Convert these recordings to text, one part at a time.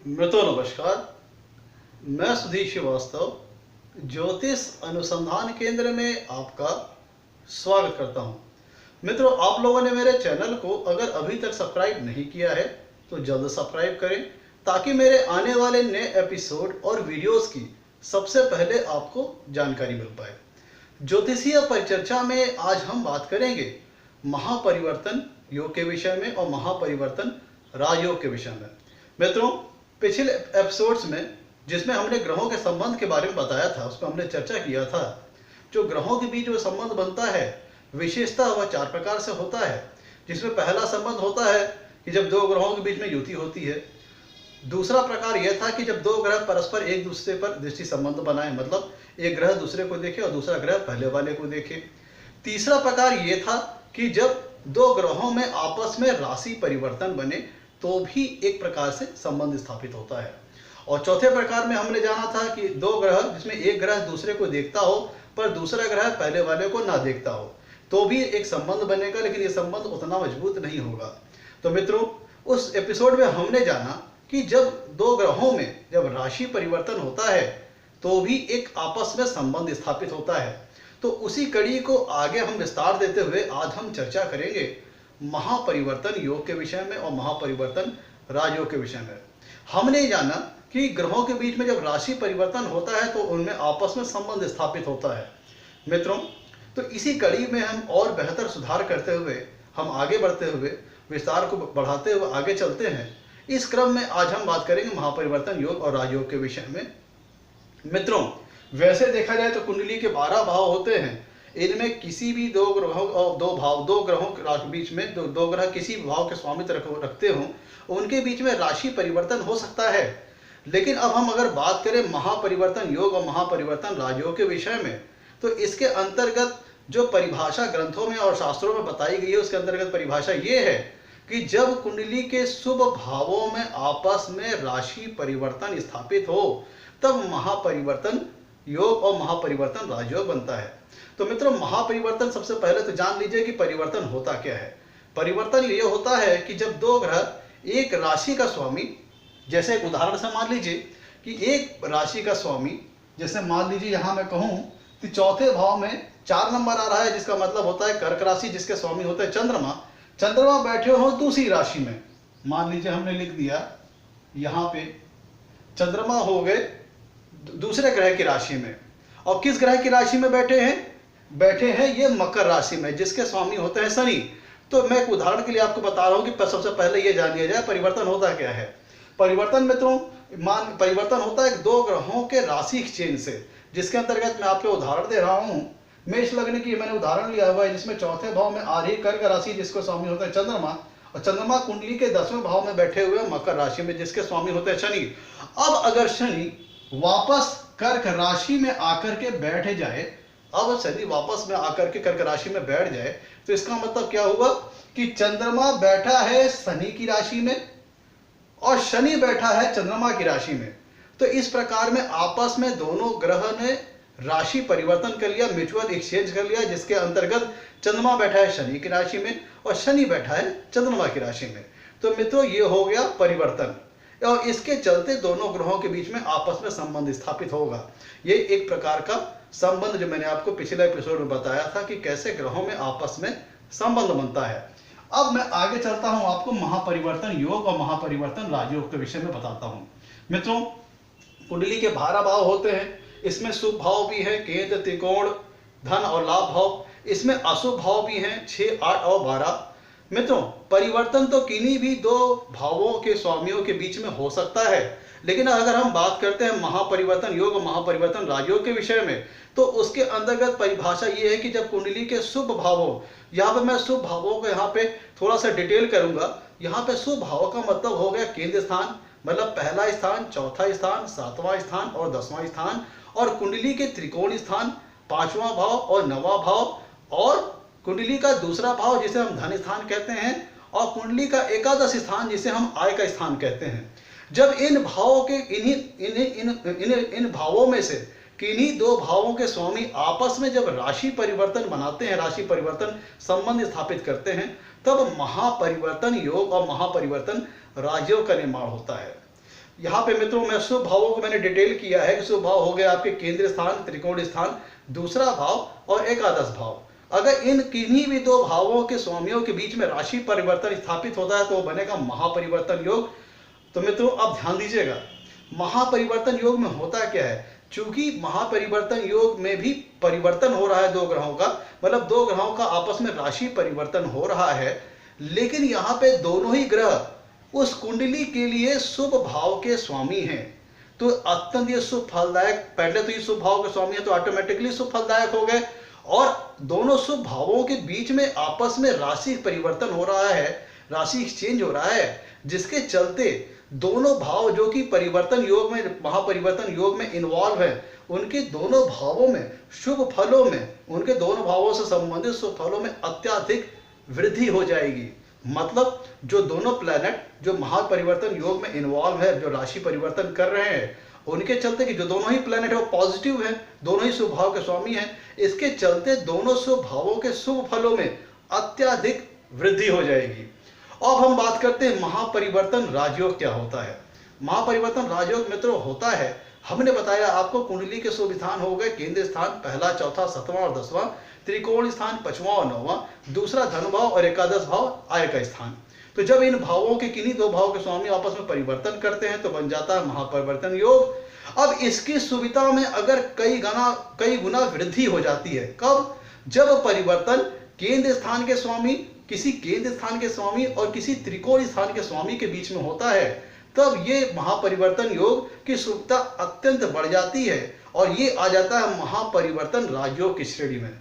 मित्रों नमस्कार। मैं सुधीर श्रीवास्तव ज्योतिष अनुसंधान केंद्र में आपका स्वागत करता हूं। मित्रों, आप लोगों ने मेरे चैनल को अगर अभी तक सब्सक्राइब नहीं किया है तो जल्द सब्सक्राइब करें ताकि मेरे आने वाले नए एपिसोड और वीडियोस की सबसे पहले आपको जानकारी मिल पाए। ज्योतिषीय परिचर्चा में आज हम बात करेंगे महापरिवर्तन योग के विषय में और महापरिवर्तन राजयोग के विषय में। मित्रों, पिछले एपिसोड्स में जिसमें हमने ग्रहों के संबंध के बारे में बताया था, उसमें हमने चर्चा किया था जो ग्रहों के बीच जो संबंध बनता है विशेषता वह 4 प्रकार से होता है। जिसमें पहला संबंध होता है कि जब 2 ग्रहों के बीच में युति होती है। दूसरा प्रकार यह था कि जब 2 ग्रह परस्पर एक दूसरे पर दृष्टि संबंध बनाए, मतलब एक ग्रह दूसरे को देखे और दूसरा ग्रह पहले वाले को देखे। तीसरा प्रकार यह था कि जब 2 ग्रहों में आपस में राशि परिवर्तन बने तो भी एक प्रकार से संबंध स्थापित होता है। और चौथे प्रकार में हमने जाना था कि 2 ग्रह जिसमें एक ग्रह दूसरे को देखता हो पर दूसरा ग्रह पहले वाले को ना देखता हो तो भी एक संबंध बनेगा, लेकिन ये संबंध उतना मजबूत नहीं होगा। तो मित्रों, उस एपिसोड में हमने जाना कि जब 2 ग्रहों में जब राशि परिवर्तन होता है तो भी एक आपस में संबंध स्थापित होता है। तो उसी कड़ी को आगे हम विस्तार देते हुए आज हम चर्चा करेंगे महापरिवर्तन योग के विषय में और महापरिवर्तन राजयोग के विषय में। हमने जाना कि ग्रहों के बीच में जब राशि परिवर्तन होता है तो उनमें आपस में संबंध स्थापित होता है। मित्रों, तो इसी कड़ी में हम और बेहतर सुधार करते हुए हम आगे बढ़ते हुए विस्तार को बढ़ाते हुए आगे चलते हैं। इस क्रम में आज हम बात करेंगे महापरिवर्तन योग और राजयोग के विषय में। मित्रों, वैसे देखा जाए तो कुंडली के 12 भाव होते हैं। इनमें किसी भी 2 ग्रहों और 2 ग्रहों के बीच में 2 ग्रह किसी भाव के स्वामित्व रखते हों, उनके बीच में राशि परिवर्तन हो सकता है। लेकिन अब हम अगर बात करें महापरिवर्तन योग और महापरिवर्तन राजयोग के विषय में, तो इसके अंतर्गत जो परिभाषा ग्रंथों में और शास्त्रों में बताई गई है उसके अंतर्गत परिभाषा ये है कि जब कुंडली के शुभ भावों में आपस में राशि परिवर्तन स्थापित हो तब महापरिवर्तन योग और महापरिवर्तन राजयोग बनता है। तो मित्रों, महापरिवर्तन सबसे पहले तो जान लीजिए कि परिवर्तन होता क्या है। परिवर्तन ये होता है कि जब 2 ग्रह एक राशि का स्वामी, जैसे एक उदाहरण से मान लीजिए कि एक राशि का स्वामी, जैसे मान लीजिए यहां मैं कहूं कि चौथे भाव में 4 नंबर आ रहा है, जिसका मतलब होता है कर्क राशि, जिसके स्वामी होते हैं चंद्रमा बैठे हो दूसरी राशि में। मान लीजिए हमने लिख दिया यहां पे चंद्रमा हो गए दूसरे ग्रह की राशि में, और किस ग्रह की राशि में बैठे हैं ये मकर राशि में, जिसके स्वामी होते हैं शनि। तो मैं एक उदाहरण के लिए आपको बता रहा हूं कि सबसे पहले ये जान लिया जाए परिवर्तन होता क्या है। परिवर्तन मित्रों, परिवर्तन होता है 2 ग्रहों के राशि एक्सचेंज से, जिसके अंतर्गत मैं आपको उदाहरण दे रहा हूं। मेष लग्न की मैंने उदाहरण लिया हुआ है, जिसमें चौथे भाव में आ रही कर्क राशि, जिसको स्वामी होता है चंद्रमा, और चंद्रमा कुंडली के 10वें भाव में बैठे हुए मकर राशि में, जिसके स्वामी होते हैं शनि। अब अगर शनि वापस कर्क राशि में आकर के बैठ जाए, अब शनि वापस में आकर के कर्क राशि में बैठ जाए तो इसका मतलब क्या हुआ कि चंद्रमा बैठा है शनि की राशि में और शनि बैठा है चंद्रमा की राशि में। तो इस प्रकार में आपस में दोनों ग्रह ने राशि परिवर्तन कर लिया, म्यूचुअल एक्सचेंज कर लिया, जिसके अंतर्गत चंद्रमा बैठा है शनि की राशि में और शनि बैठा है चंद्रमा की राशि में। तो मित्रों, ये हो गया परिवर्तन, और इसके चलते दोनों ग्रहों के बीच में आपस में संबंध स्थापित होगा। ये एक प्रकार का संबंध जो मैंने आपको पिछले एपिसोड में बताया था कि कैसे ग्रहों में आपस में संबंध बनता है। अब मैं आगे चलता हूं, आपको महापरिवर्तन योग और महापरिवर्तन राजयोग के विषय में बताता हूं। मित्रों, कुंडली के 12 भाव होते हैं। इसमें शुभ भाव भी है, केंद्र, त्रिकोण, धन और लाभ भाव। इसमें अशुभ भाव भी हैं 6, 8 और 12। मित्रों, परिवर्तन तो किन्हीं भी 2 भावों के स्वामियों के बीच में हो सकता है, लेकिन अगर हम बात करते हैं महापरिवर्तन योग और महापरिवर्तन राजयोग के विषय में, तो उसके अंतर्गत परिभाषा ये है कि जब कुंडली के शुभ भावों, यहाँ पे मैं शुभ भावों को यहाँ पे थोड़ा सा डिटेल करूंगा। यहाँ पे शुभ भाव का मतलब हो गया केंद्र स्थान, मतलब पहला स्थान, चौथा स्थान, 7वां स्थान और 10वां स्थान, और कुंडली के त्रिकोण स्थान 5वां भाव और 9वां भाव, और कुंडली का दूसरा भाव जिसे हम धन स्थान कहते हैं, और कुंडली का एकादश स्थान जिसे हम आय का स्थान कहते हैं। जब इन भावों के इन भावों में से किन्हीं 2 भावों के स्वामी आपस में जब राशि परिवर्तन बनाते हैं, राशि परिवर्तन संबंध स्थापित करते हैं, तब महापरिवर्तन योग और महापरिवर्तन राजयोग का निर्माण होता है। यहाँ पे मित्रों मैं शुभ भावों को मैंने डिटेल किया है कि शुभ भाव हो गए आपके केंद्रीय स्थान, त्रिकोणीय स्थान, दूसरा भाव और एकादश भाव। अगर इन किन्हीं भी दो भावों के स्वामियों के बीच में राशि परिवर्तन स्थापित होता है तो वो बनेगा महापरिवर्तन योग। तो मित्रों अब ध्यान दीजिएगा, महापरिवर्तन योग में होता क्या है, चूंकि महापरिवर्तन योग में भी परिवर्तन हो रहा है दो ग्रहों का, मतलब दो ग्रहों का आपस में राशि परिवर्तन हो रहा है, लेकिन यहाँ पे दोनों ही ग्रह उस कुंडली के लिए शुभ भाव के स्वामी हैं। तो अत्यंत ये शुभ फलदायक, पहले तो ये शुभ भाव के स्वामी है तो ऑटोमेटिकली शुभ फलदायक हो गए, और दोनों शुभ भावों के बीच में आपस में राशि परिवर्तन हो रहा है, राशि एक्सचेंज हो रहा है, जिसके चलते दोनों भाव जो कि परिवर्तन योग में, महापरिवर्तन योग में इन्वॉल्व है, उनके दोनों भावों में शुभ फलों में, उनके दोनों भावों से संबंधित शुभ फलों में अत्यधिक वृद्धि हो जाएगी। मतलब जो दोनों प्लैनेट जो महापरिवर्तन योग में इन्वॉल्व है, जो राशि परिवर्तन कर रहे हैं, उनके चलते कि जो दोनों ही प्लैनेट है वो पॉजिटिव हैं, दोनों ही शुभ भाव के स्वामी हैं, इसके चलते दोनों शुभ भावों के शुभ फलों में अत्यधिक वृद्धि हो जाएगी। अब हम बात करते हैं महापरिवर्तन राजयोग क्या होता है। महापरिवर्तन राजयोग मित्रों होता है, हमने बताया आपको कुंडली के शुभ स्थान हो गए केंद्रीय स्थान पहला, चौथा, सातवां और 10वां, त्रिकोणीय स्थान 5वां और 9वां, दूसरा धन भाव और एकादश भाव आय का स्थान। तो जब इन भावों के किन्हीं दो भाव के स्वामी आपस में परिवर्तन करते हैं तो बन जाता है महापरिवर्तन योग। अब इसकी सुविधा में अगर कई गुना वृद्धि हो जाती है। कब? जब परिवर्तन केंद्र स्थान के स्वामी किसी केंद्र स्थान के स्वामी और किसी त्रिकोणीय स्थान के स्वामी के बीच में होता है, तब ये महापरिवर्तन योग की सुविधा अत्यंत बढ़ जाती है और ये आ जाता है महापरिवर्तन राजयोग की श्रेणी में।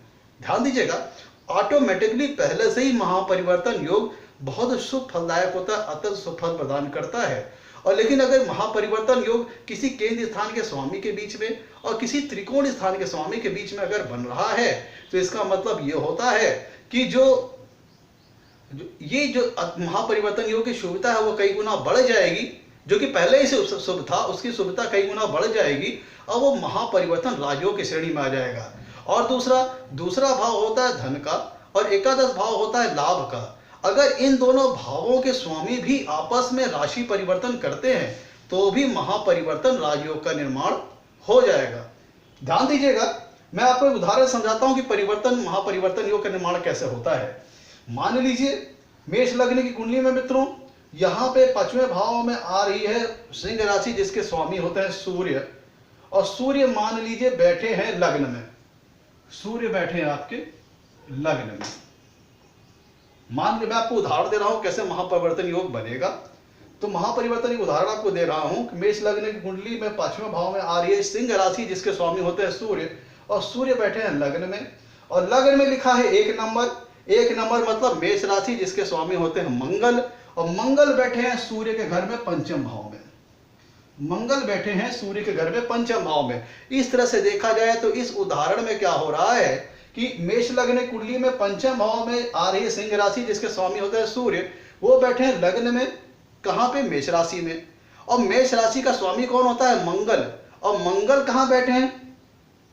ध्यान दीजिएगा, ऑटोमेटिकली पहले से ही महापरिवर्तन योग बहुत शुभ फलदायक होता है, अत्यंत शुभ फल प्रदान करता है। और लेकिन अगर महापरिवर्तन योग किसी केंद्र स्थान के स्वामी के बीच में और किसी त्रिकोणीय स्थान के स्वामी के बीच में अगर बन रहा है तो इसका मतलब ये होता है कि जो महापरिवर्तन योग की शुभता है वो कई गुना बढ़ जाएगी। जो कि पहले ही से शुभ था उसकी शुभता कई गुना बढ़ जाएगी, अब वो महापरिवर्तन राजयोग की श्रेणी में आ जाएगा। और दूसरा भाव होता है धन का और एकादश भाव होता है लाभ का। अगर इन दोनों भावों के स्वामी भी आपस में राशि परिवर्तन करते हैं तो भी महापरिवर्तन राजयोग का निर्माण हो जाएगा। ध्यान दीजिएगा, मैं आपको एक उदाहरण समझाता हूं कि महापरिवर्तन योग का निर्माण कैसे होता है। मान लीजिए मेष लग्न की कुंडली में मित्रों यहाँ पे 5वें भाव में आ रही है सिंह राशि जिसके स्वामी होते हैं सूर्य, और सूर्य मान लीजिए बैठे हैं लग्न में, सूर्य बैठे हैं आपके लग्न में। मान लीजिए मैं आपको उदाहरण दे रहा हूं कैसे महापरिवर्तन योग बनेगा। तो महापरिवर्तन एक उदाहरण आपको दे रहा हूं कि मेष लग्न की कुंडली में 5वें भाव में आ रही है सिंह राशि जिसके स्वामी होते हैं सूर्य, और सूर्य बैठे हैं लग्न में, और लग्न में लिखा है 1 नंबर मतलब मेष राशि जिसके स्वामी होते हैं मंगल, और मंगल बैठे हैं सूर्य के घर में 5वें भाव में। मंगल बैठे हैं सूर्य के घर में 5वें भाव में। इस तरह से देखा जाए तो इस उदाहरण में क्या हो रहा है कि मेष लग्न कुंडली में 5वें भाव में आ रही है सिंह राशि जिसके स्वामी होता है सूर्य, वो बैठे हैं लग्न में, कहां पे? मेष राशि में। और मेष राशि का स्वामी कौन होता है? मंगल। और मंगल कहां बैठे हैं?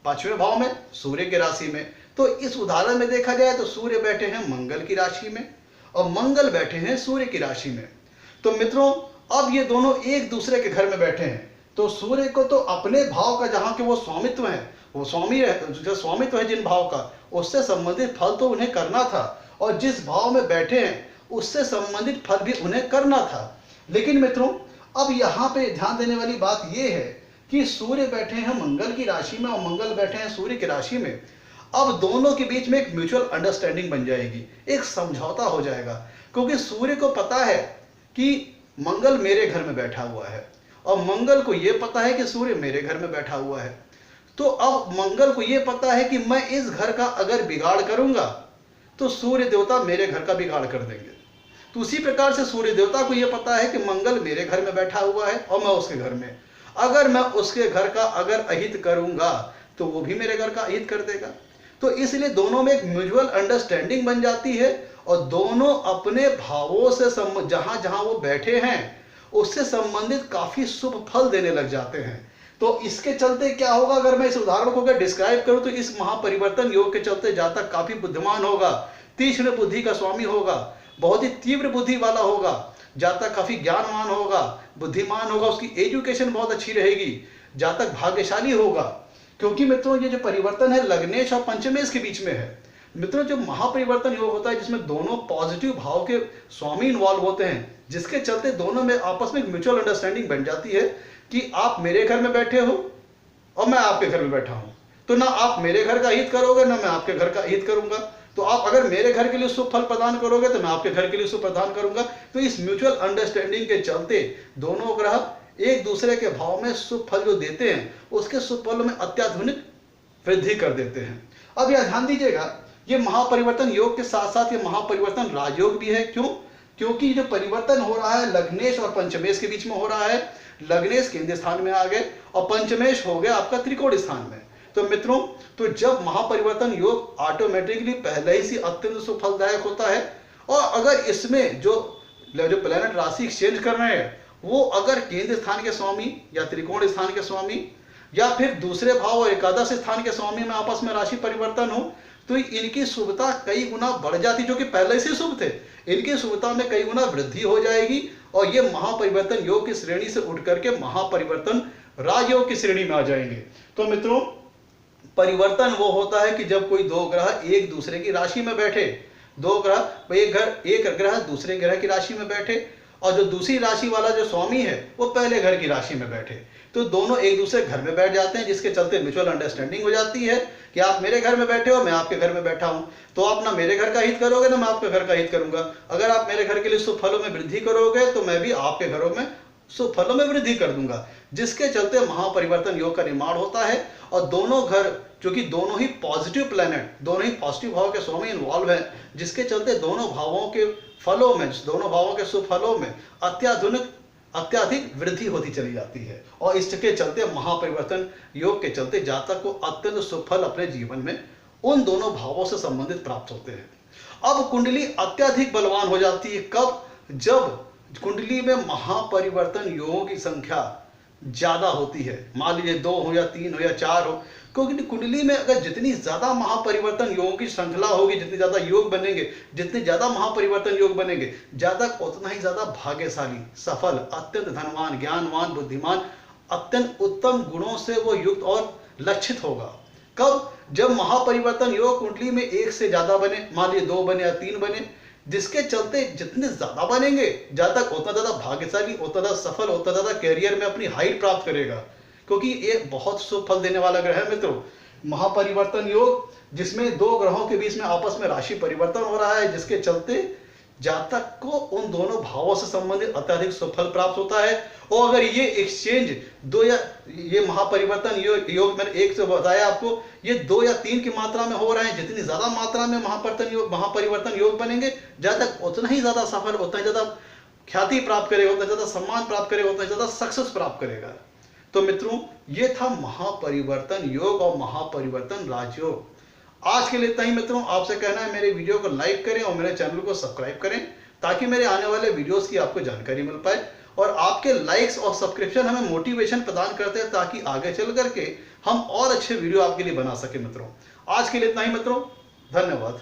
5वें भाव में, सूर्य की राशि में। तो इस उदाहरण में देखा जाए तो सूर्य बैठे हैं मंगल की राशि में और मंगल बैठे हैं सूर्य की राशि में। तो मित्रों अब ये दोनों एक दूसरे के घर में बैठे हैं, तो सूर्य को तो अपने भाव का जहां के वो स्वामित्व है, वो जो स्वामित्व है जिन भाव का, उससे संबंधित फल तो उन्हें करना था, और जिस भाव में बैठे हैं उससे संबंधित फल भी उन्हें करना था। लेकिन मित्रों अब यहाँ पे ध्यान देने वाली बात यह है कि सूर्य बैठे हैं मंगल की राशि में और मंगल बैठे हैं सूर्य की राशि में। अब दोनों के बीच में एक म्यूचुअल अंडरस्टैंडिंग बन जाएगी, एक समझौता हो जाएगा, क्योंकि सूर्य को पता है कि मंगल मेरे घर में बैठा हुआ है और मंगल को यह पता है कि सूर्य मेरे घर में बैठा हुआ है। तो अब मंगल को यह पता है कि मैं इस घर का अगर बिगाड़ करूंगा तो सूर्य देवता मेरे घर का बिगाड़ कर देंगे। तो उसी प्रकार से सूर्य देवता को यह पता है कि मंगल मेरे घर में बैठा हुआ है और मैं उसके घर में, अगर मैं उसके घर का अगर अहित करूंगा तो वो भी मेरे घर का अहित कर देगा। तो इसलिए दोनों में एक म्यूचुअल अंडरस्टैंडिंग बन जाती है और दोनों अपने भावों से जहां जहां वो बैठे हैं उससे संबंधित काफी शुभ फल देने लग जाते हैं। तो इसके चलते क्या होगा, अगर मैं इस उदाहरण को अगर डिस्क्राइब करूं तो इस महापरिवर्तन योग के चलते जातक काफी बुद्धिमान होगा, तीक्ष्ण बुद्धि का स्वामी होगा, बहुत ही तीव्र बुद्धि वाला होगा, जातक काफी ज्ञानवान होगा, बुद्धिमान होगा, उसकी एजुकेशन बहुत अच्छी रहेगी, जातक भाग्यशाली होगा। क्योंकि मित्रों ये जो परिवर्तन है लग्नेश और पंचमेश के बीच में है। मित्रों जो महापरिवर्तन योग होता है जिसमें दोनों पॉजिटिव भाव के स्वामी इन्वॉल्व होते हैं, जिसके चलते दोनों में आपस में म्यूचुअल अंडरस्टैंडिंग बन जाती है कि आप मेरे घर में बैठे हो और मैं आपके घर में बैठा हूं, तो ना आप मेरे घर का हित करोगे ना मैं आपके घर का हित करूंगा। तो आप अगर मेरे घर के लिए शुभ फल प्रदान करोगे तो मैं आपके घर के लिए शुभ प्रदान करूंगा। तो इस म्यूचुअल अंडरस्टैंडिंग के चलते दोनों ग्रह एक दूसरे के भाव में शुभ फल जो देते हैं उसके शुभ फलों में अत्याधुनिक वृद्धि कर देते हैं। अब यह ध्यान दीजिएगा, ये महापरिवर्तन योग के साथ साथ ये महापरिवर्तन राजयोग भी है। क्यों? क्योंकि जो परिवर्तन हो रहा है लग्नेश और पंचमेश के बीच में हो रहा है। लग्नेश केंद्र स्थान में आ गए और पंचमेश हो गया आपका त्रिकोण स्थान में। तो मित्रों तो जब महापरिवर्तन योग ऑटोमेटिकली पहले ही से अत्यंत शुभ फलदायक होता है, और अगर इसमें जो प्लेनेट राशि एक्सचेंज कर रहे हैं वो अगर केंद्र स्थान के स्वामी या त्रिकोण स्थान के स्वामी या फिर दूसरे भाव और एकादश स्थान के स्वामी में आपस में राशि परिवर्तन हो, तो इनकी शुभता कई गुना बढ़ जाती, जो कि पहले से शुभ थे इनकी शुभता में कई गुना वृद्धि हो जाएगी और ये महापरिवर्तन योग की श्रेणी से उठ करके महापरिवर्तन राजयोग की श्रेणी में आ जाएंगे। तो मित्रों परिवर्तन वो होता है कि जब कोई दो ग्रह एक दूसरे की राशि में बैठे, दो ग्रह एक ग्रह दूसरे ग्रह की राशि में बैठे और जो दूसरी राशि वाला जो स्वामी है वो पहले घर की राशि में बैठे, तो दोनों एक दूसरे घर में बैठ जाते हैं, जिसके चलते म्यूचुअल अंडरस्टैंडिंग हो जाती है कि आप मेरे घर में बैठे हो मैं आपके घर में बैठा हूं, तो आप ना मेरे घर का हित करोगे ना मैं आपके घर का हित करूंगा। अगर आप मेरे घर के लिए शुभ फलों में वृद्धि करोगे तो मैं भी आपके घरों में शुभ फलों में वृद्धि कर दूंगा, जिसके चलते महापरिवर्तन योग का निर्माण होता है। और दोनों घर जो कि दोनों ही पॉजिटिव प्लैनेट, दोनों ही पॉजिटिव भाव के स्वामी इन्वॉल्व हैं, जिसके चलते दोनों भावों के फलों में, दोनों भावों के शुभ फलों में अत्याधिक वृद्धि होती चली जाती है। और इसके चलते महापरिवर्तन योग के चलते जातक को अत्यंत शुभ फल अपने जीवन में उन दोनों भावों से संबंधित प्राप्त होते हैं। अब कुंडली अत्याधिक बलवान हो जाती है कब? जब कुंडली में महापरिवर्तन योगों की संख्या ज्यादा होती है, मान लीजिए 2 हो या 3 हो या 4 हो, क्योंकि कुंडली में अगर जितनी ज्यादा महापरिवर्तन योगों की श्रृंखला होगी, जितने ज्यादा योग बनेंगे, जितने ज्यादा महापरिवर्तन योग बनेंगे, जातक उतना ही ज्यादा भाग्यशाली, सफल, अत्यंत धनवान, ज्ञानवान, बुद्धिमान, अत्यंत उत्तम गुणों से वो युक्त और लक्षित होगा। कब? जब महापरिवर्तन योग कुंडली में एक से ज्यादा बने, मान लीजिए 2 बने या 3 बने, जिसके चलते जितने ज्यादा बनेंगे जातक उतना ज्यादा भाग्यशाली, उतना ज्यादा सफल, उतना ज्यादा कैरियर में अपनी हाइट प्राप्त करेगा, क्योंकि ये बहुत शुभ फल देने वाला ग्रह है मित्रों। महापरिवर्तन योग जिसमें दो ग्रहों के बीच में आपस में राशि परिवर्तन हो रहा है, जिसके चलते जातक को उन दोनों भावों से संबंधित अत्यधिक शुभ फल प्राप्त होता है। और अगर ये एक्सचेंज दो या ये महापरिवर्तन योग मैंने एक से बताया आपको, ये 2 या 3 की मात्रा में हो रहे हैं, जितनी ज्यादा मात्रा में महापरिवर्तन योग बनेंगे, जातक उतना ही ज्यादा सफल, उतना ही ज्यादा ख्याति प्राप्त करेगा, उतना ज्यादा सम्मान प्राप्त करेगा, उतना ज्यादा सक्सेस प्राप्त करेगा। तो मित्रों ये था महापरिवर्तन योग और महापरिवर्तन राजयोग। आज के लिए इतना ही मित्रों। आपसे कहना है मेरे वीडियो को लाइक करें और मेरे चैनल को सब्सक्राइब करें, ताकि मेरे आने वाले वीडियोस की आपको जानकारी मिल पाए। और आपके लाइक्स और सब्सक्रिप्शन हमें मोटिवेशन प्रदान करते हैं, ताकि आगे चल करके हम और अच्छे वीडियो आपके लिए बना सके मित्रों। आज के लिए इतना ही मित्रों, धन्यवाद।